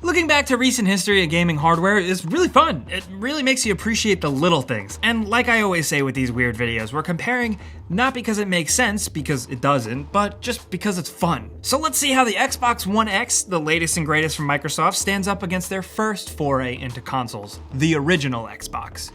Looking back to recent history of gaming hardware is really fun. It really makes you appreciate the little things. And like I always say with these weird videos, we're comparing not because it makes sense, because it doesn't, but just because it's fun. So let's see how the Xbox One X, the latest and greatest from Microsoft, stands up against their first foray into consoles, the original Xbox.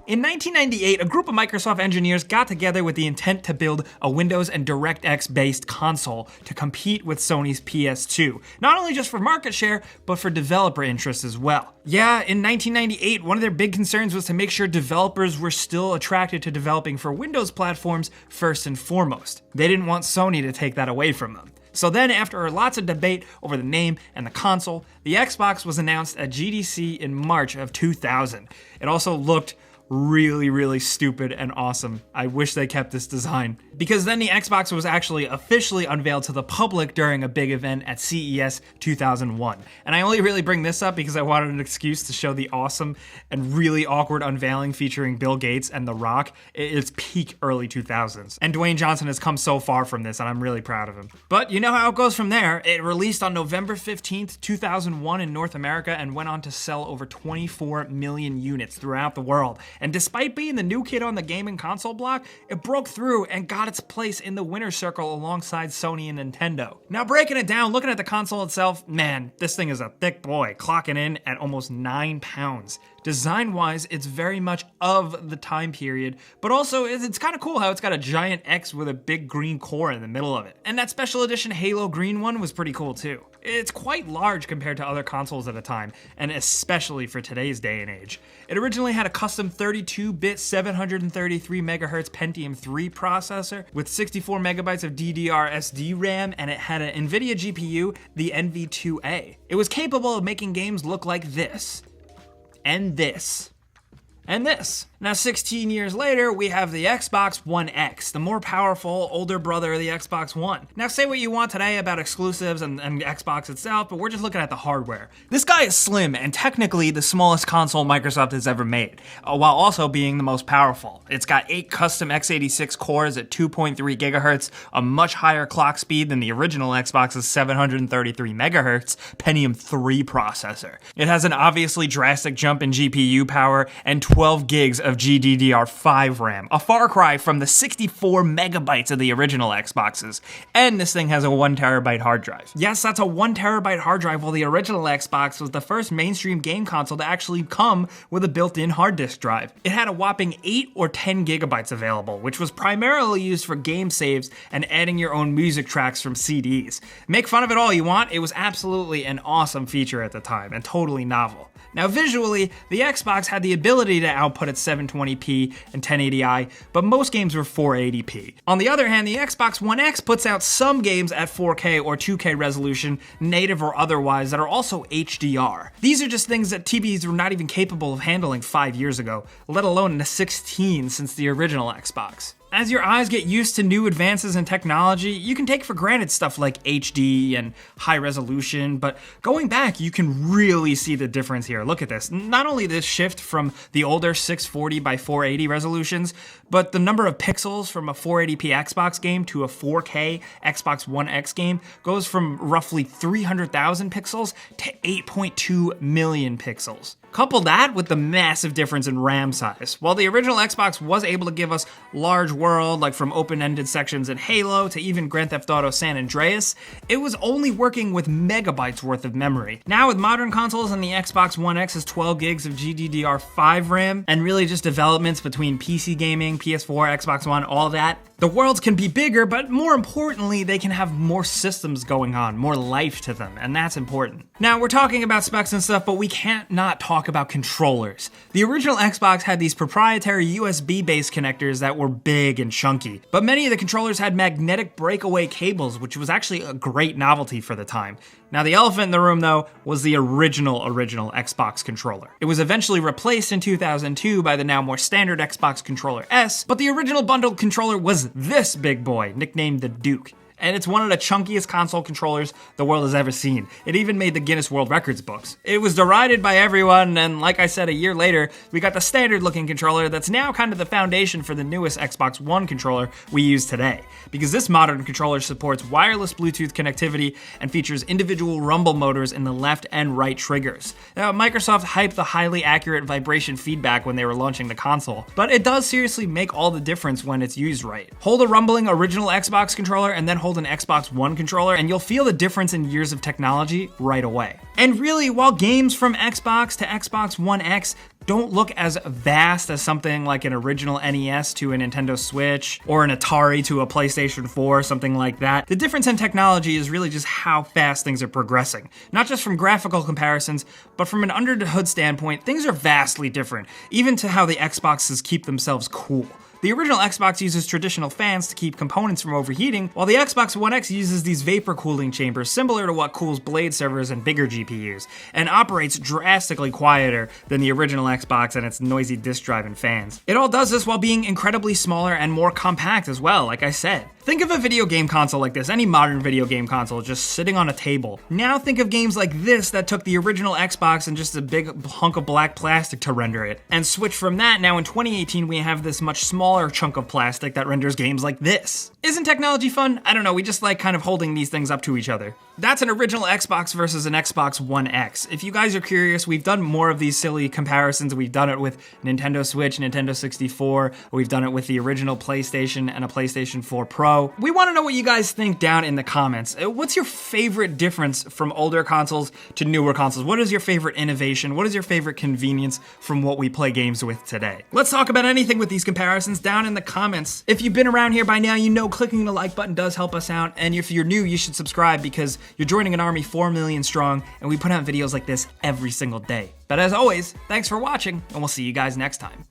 In 1998, a group of Microsoft engineers got together with the intent to build a Windows and DirectX based console to compete with Sony's PS2, not only just for market share, but for developer interest as well. Yeah, in 1998, one of their big concerns was to make sure developers were still attracted to developing for Windows platforms first and foremost. They didn't want Sony to take that away from them. So then, after lots of debate over the name and the console, the Xbox was announced at GDC in March of 2000. It also looked really stupid and awesome. I wish they kept this design. Because then the Xbox was actually officially unveiled to the public during a big event at CES 2001. And I only really bring this up because I wanted an excuse to show the awesome and really awkward unveiling featuring Bill Gates and The Rock. It's peak early 2000s. And Dwayne Johnson has come so far from this, and I'm really proud of him. But you know how it goes from there. It released on November 15th, 2001 in North America and went on to sell over 24 million units throughout the world. And despite being the new kid on the gaming console block, it broke through and got its place in the winner's circle alongside Sony and Nintendo. Now breaking it down, looking at the console itself, man, this thing is a thick boy, clocking in at almost 9 pounds. Design-wise, it's very much of the time period, but also it's kind of cool how it's got a giant X with a big green core in the middle of it. And that special edition Halo green one was pretty cool too. It's quite large compared to other consoles at the time, and especially for today's day and age. It originally had a custom 32-bit 733 MHz Pentium 3 processor with 64 megabytes of DDR SD RAM, and it had an NVIDIA GPU, the NV2A. It was capable of making games look like this. And this. And this. Now 16 years later, we have the Xbox One X, the more powerful older brother of the Xbox One. Now say what you want today about exclusives and Xbox itself, but we're just looking at the hardware. This guy is slim and technically the smallest console Microsoft has ever made, while also being the most powerful. It's got 8 custom x86 cores at 2.3 gigahertz, a much higher clock speed than the original Xbox's 733 megahertz Pentium 3 processor. It has an obviously drastic jump in GPU power and 12 gigs of GDDR5 RAM, a far cry from the 64 megabytes of the original Xboxes. And this thing has a 1 terabyte hard drive. Yes, that's a 1 terabyte hard drive, while the original Xbox was the first mainstream game console to actually come with a built-in hard disk drive. It had a whopping 8 or 10 gigabytes available, which was primarily used for game saves and adding your own music tracks from CDs. Make fun of it all you want, it was absolutely an awesome feature at the time, and totally novel. Now visually, the Xbox had the ability to output at 720p and 1080i, but most games were 480p. On the other hand, the Xbox One X puts out some games at 4K or 2K resolution, native or otherwise, that are also HDR. These are just things that TVs were not even capable of handling 5 years ago, let alone in a 16 since the original Xbox. As your eyes get used to new advances in technology, you can take for granted stuff like HD and high resolution, but going back, you can really see the difference here. Look at this. Not only this shift from the older 640 by 480 resolutions, but the number of pixels from a 480p Xbox game to a 4K Xbox One X game goes from roughly 300,000 pixels to 8.2 million pixels. Couple that with the massive difference in RAM size. While the original Xbox was able to give us large world, like from open-ended sections in Halo to even Grand Theft Auto San Andreas, it was only working with megabytes worth of memory. Now with modern consoles and the Xbox One X has 12 gigs of GDDR5 RAM, and really just developments between PC gaming, PS4, Xbox One, all that, the worlds can be bigger, but more importantly, they can have more systems going on, more life to them, and that's important. Now, we're talking about specs and stuff, but we can't not talk about controllers. The original Xbox had these proprietary USB-based connectors that were big and chunky, but many of the controllers had magnetic breakaway cables, which was actually a great novelty for the time. Now, the elephant in the room, though, was the original Xbox controller. It was eventually replaced in 2002 by the now more standard Xbox Controller S, but the original bundled controller was this big boy, nicknamed the Duke. and it's one of the chunkiest console controllers the world has ever seen. It even made the Guinness World Records books. It was derided by everyone, and like I said, a year later, we got the standard looking controller that's now kind of the foundation for the newest Xbox One controller we use today. Because this modern controller supports wireless Bluetooth connectivity and features individual rumble motors in the left and right triggers. Now, Microsoft hyped the highly accurate vibration feedback when they were launching the console, but it does seriously make all the difference when it's used right. Hold a rumbling original Xbox controller and then hold an Xbox One controller and you'll feel the difference in years of technology right away. And really, while games from Xbox to Xbox One X don't look as vast as something like an original NES to a Nintendo Switch or an Atari to a PlayStation 4, something like that, the difference in technology is really just how fast things are progressing. Not just from graphical comparisons, but from an under the hood standpoint, things are vastly different, even to how the Xboxes keep themselves cool. The original Xbox uses traditional fans to keep components from overheating, while the Xbox One X uses these vapor cooling chambers similar to what cools blade servers and bigger GPUs, and operates drastically quieter than the original Xbox and its noisy disk drive and fans. It all does this while being incredibly smaller and more compact as well, like I said. Think of a video game console like this, any modern video game console just sitting on a table. Now think of games like this that took the original Xbox and just a big hunk of black plastic to render it. And switch from that, now in 2018 we have this much smaller chunk of plastic that renders games like this. Isn't technology fun? I don't know, we just like kind of holding these things up to each other. That's an original Xbox versus an Xbox One X. If you guys are curious, we've done more of these silly comparisons. We've done it with Nintendo Switch, Nintendo 64, we've done it with the original PlayStation and a PlayStation 4 Pro. We want to know what you guys think down in the comments. What's your favorite difference from older consoles to newer consoles? What is your favorite innovation? What is your favorite convenience from what we play games with today? Let's talk about anything with these comparisons down in the comments. If you've been around here by now, you know clicking the like button does help us out, and if you're new, you should subscribe because you're joining an army 4 million strong, and we put out videos like this every single day. But as always, thanks for watching, and we'll see you guys next time.